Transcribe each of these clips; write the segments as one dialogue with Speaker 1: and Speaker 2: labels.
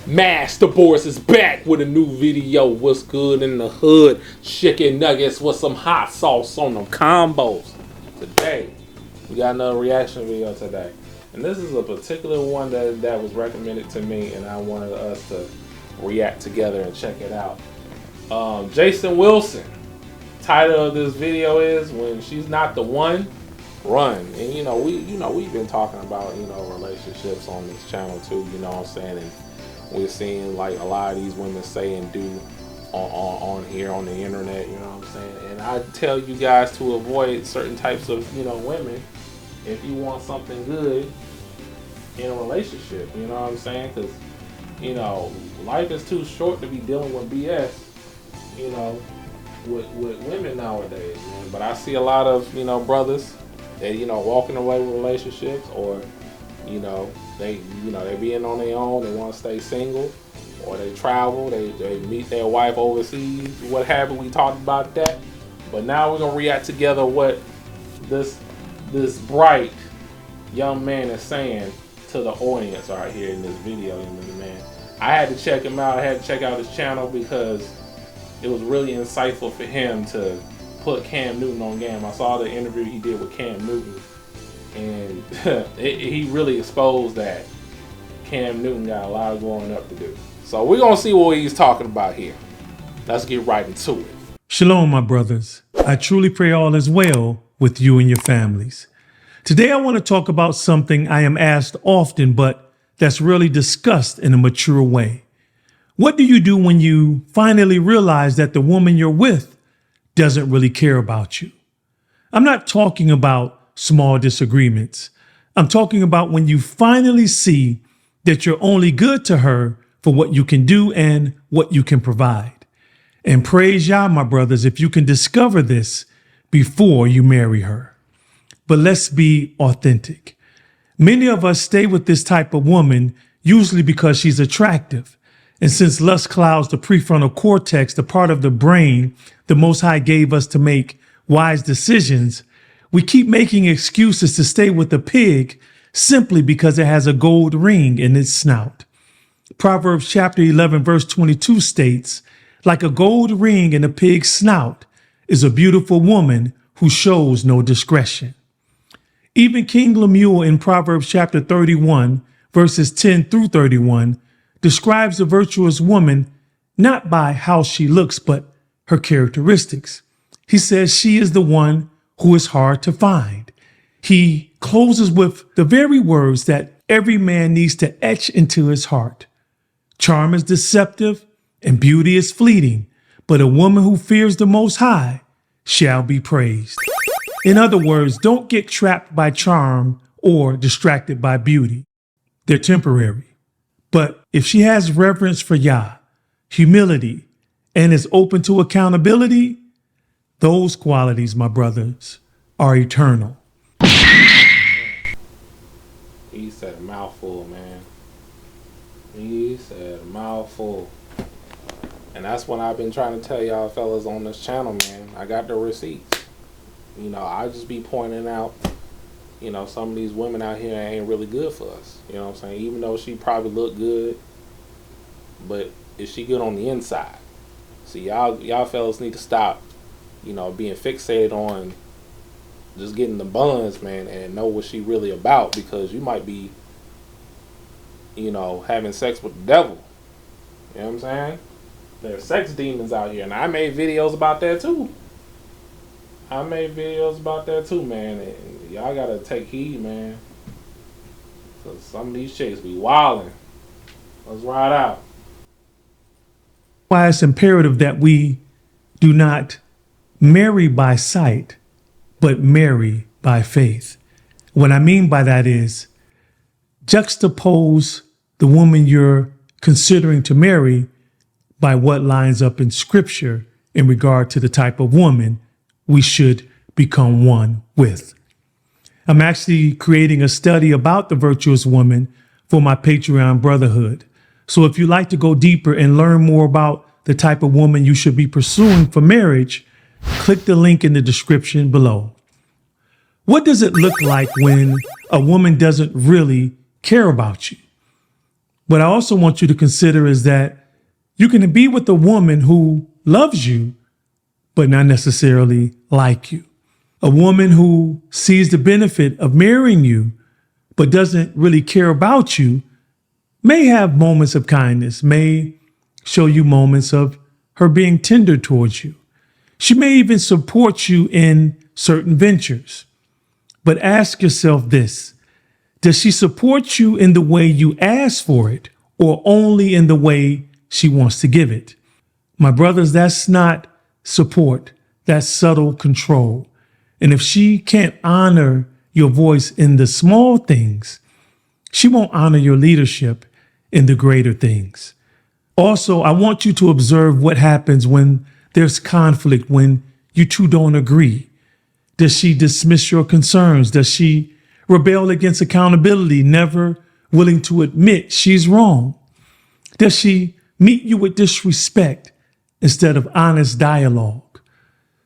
Speaker 1: MasterBoris is back with a new video. What's good in the hood? Chicken nuggets with some hot sauce on them combos. Today, we got another reaction video today. And this is a particular one that was recommended to me, and I wanted us to react together and check it out. Jason Wilson. Title of this video is "When She's Not the One, Run." And we've been talking about relationships on this channel too. You know what I'm saying? And we're seeing like a lot of these women say and do on here on the internet. You know what I'm saying? And I tell you guys to avoid certain types of women if you want something good in a relationship. You know what I'm saying? Because life is too short to be dealing with BS. With women nowadays, man. But I see a lot of brothers that walking away with relationships, or they being on their own, they want to stay single, or they travel, they meet their wife overseas, what have you. We talked about that, but now we're gonna react together what this bright young man is saying to the audience right here in this video. Man, I had to check him out. I had to check out his channel because it was really insightful for him to put Cam Newton on game. I saw the interview he did with Cam Newton, and he really exposed that Cam Newton got a lot of growing up to do. So we're gonna see what he's talking about here. Let's get right into it.
Speaker 2: Shalom, my brothers. I truly pray all is well with you and your families. Today I want to talk about something I am asked often, but that's really discussed in a mature way. What do you do when you finally realize that the woman you're with doesn't really care about you? I'm not talking about small disagreements. I'm talking about when you finally see that you're only good to her for what you can do and what you can provide. And praise Yah, my brothers, if you can discover this before you marry her. But let's be authentic. Many of us stay with this type of woman usually because she's attractive. And since lust clouds the prefrontal cortex, the part of the brain the Most High gave us to make wise decisions, we keep making excuses to stay with the pig simply because it has a gold ring in its snout. Proverbs chapter 11, verse 22 states, "Like a gold ring in a pig's snout is a beautiful woman who shows no discretion." Even King Lemuel in Proverbs chapter 31, verses 10 through 31, describes a virtuous woman not by how she looks, but her characteristics. He says she is the one who is hard to find. He closes with the very words that every man needs to etch into his heart. Charm is deceptive and beauty is fleeting, but a woman who fears the Most High shall be praised. In other words, don't get trapped by charm or distracted by beauty. They're temporary. But if she has reverence for Yah, humility, and is open to accountability, those qualities, my brothers, are eternal.
Speaker 1: He said a mouthful, man. He said a mouthful. And that's what I've been trying to tell y'all fellas on this channel, man. I got the receipts. I just be pointing out some of these women out here ain't really good for us. You know what I'm saying? Even though she probably look good, but is she good on the inside? See, y'all fellas need to stop, being fixated on just getting the buns, man, and know what she really about, because you might be, having sex with the devil. You know what I'm saying? There's sex demons out here, and I made videos about that too. Man, and y'all gotta take heed, man. So some of these chicks be wilding. Let's ride out.
Speaker 2: Why it's imperative that we do not marry by sight, but marry by faith. What I mean by that is juxtapose the woman you're considering to marry by what lines up in Scripture in regard to the type of woman we should become one with. I'm actually creating a study about the virtuous woman for my Patreon brotherhood. So if you'd like to go deeper and learn more about the type of woman you should be pursuing for marriage, click the link in the description below. What does it look like when a woman doesn't really care about you? What I also want you to consider is that you can be with a woman who loves you, but not necessarily like you. A woman who sees the benefit of marrying you, but doesn't really care about you, may have moments of kindness, may show you moments of her being tender towards you. She may even support you in certain ventures. But ask yourself this: does she support you in the way you ask for it, or only in the way she wants to give it? My brothers, that's not support, that's subtle control. And if she can't honor your voice in the small things, she won't honor your leadership in the greater things. Also, I want you to observe what happens when there's conflict, when you two don't agree. Does she dismiss your concerns? Does she rebel against accountability, never willing to admit she's wrong? Does she meet you with disrespect instead of honest dialogue?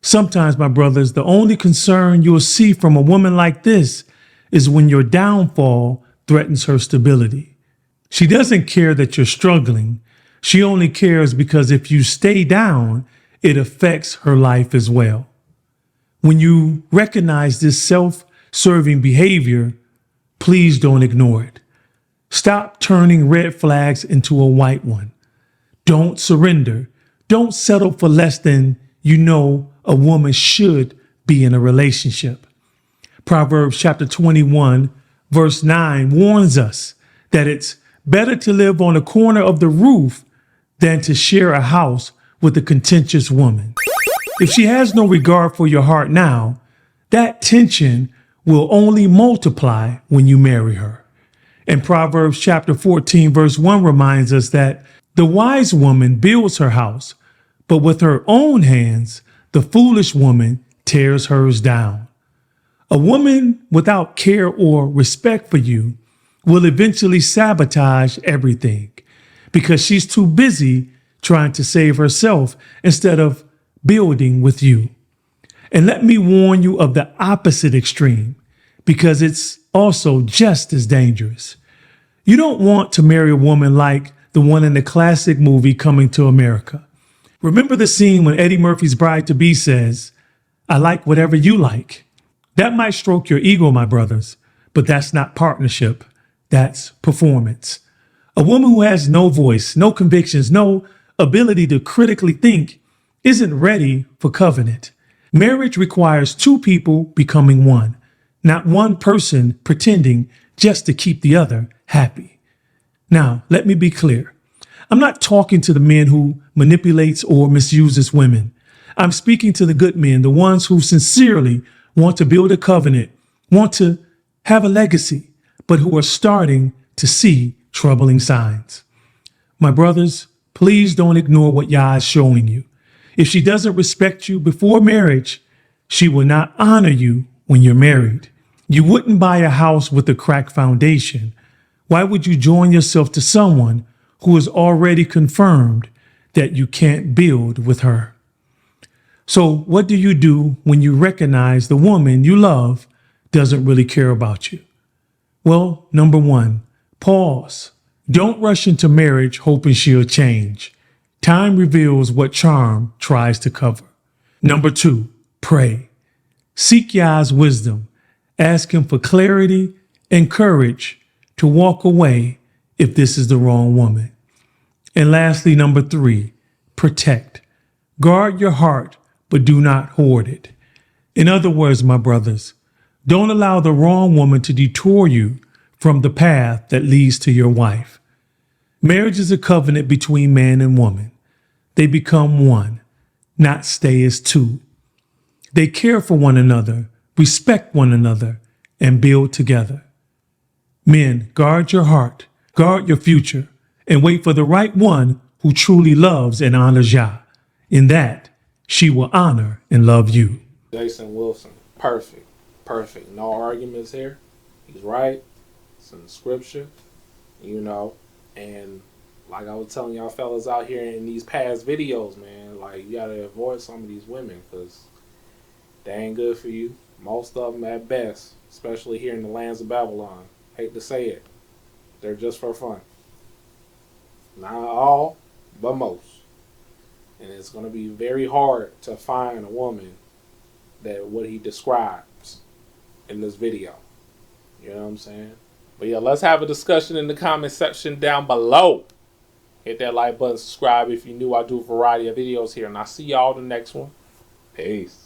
Speaker 2: Sometimes, my brothers, the only concern you'll see from a woman like this is when your downfall threatens her stability. She doesn't care that you're struggling. She only cares because if you stay down, it affects her life as well. When you recognize this self-serving behavior, please don't ignore it. Stop turning red flags into a white one. Don't surrender. Don't settle for less than you know a woman should be in a relationship. Proverbs chapter 21, verse 9 warns us that it's better to live on a corner of the roof than to share a house with a contentious woman. If she has no regard for your heart now, that tension will only multiply when you marry her. And Proverbs chapter 14, verse 1 reminds us that the wise woman builds her house, but with her own hands, the foolish woman tears hers down. A woman without care or respect for you will eventually sabotage everything because she's too busy trying to save herself instead of building with you. And let me warn you of the opposite extreme, because it's also just as dangerous. You don't want to marry a woman like the one in the classic movie Coming to America. Remember the scene when Eddie Murphy's bride-to-be says, "I like whatever you like." That might stroke your ego, my brothers, but that's not partnership. That's performance. A woman who has no voice, no convictions, no ability to critically think isn't ready for covenant. Marriage requires two people becoming one, not one person pretending just to keep the other happy. Now, let me be clear. I'm not talking to the men who manipulates or misuses women. I'm speaking to the good men, the ones who sincerely want to build a covenant, want to have a legacy, but who are starting to see troubling signs. My brothers, please don't ignore what Yah is showing you. If she doesn't respect you before marriage, she will not honor you when you're married. You wouldn't buy a house with a cracked foundation. Why would you join yourself to someone who has already confirmed that you can't build with her? So what do you do when you recognize the woman you love doesn't really care about you? Well, number one, pause. Don't rush into marriage hoping she'll change. Time reveals what charm tries to cover. Number two, pray. Seek Yah's wisdom. Ask him for clarity and courage to walk away if this is the wrong woman. And lastly, number three, protect. Guard your heart, but do not hoard it. In other words, my brothers, don't allow the wrong woman to detour you from the path that leads to your wife. Marriage is a covenant between man and woman. They become one, not stay as two. They care for one another, respect one another, and build together. Men, guard your heart, guard your future, and wait for the right one who truly loves and honors Yah. In that, she will honor and love you.
Speaker 1: Jason Wilson, perfect. No arguments here. He's right. It's in the scripture, and like I was telling y'all fellas out here in these past videos, man, like you gotta avoid some of these women because they ain't good for you. Most of them at best, especially here in the lands of Babylon. Hate to say it. They're just for fun. Not all, but most. And it's going to be very hard to find a woman that what he describes in this video. You know what I'm saying? But yeah, let's have a discussion in the comment section down below. Hit that like button, subscribe if you're new. I do a variety of videos here, and I'll see y'all in the next one. Peace.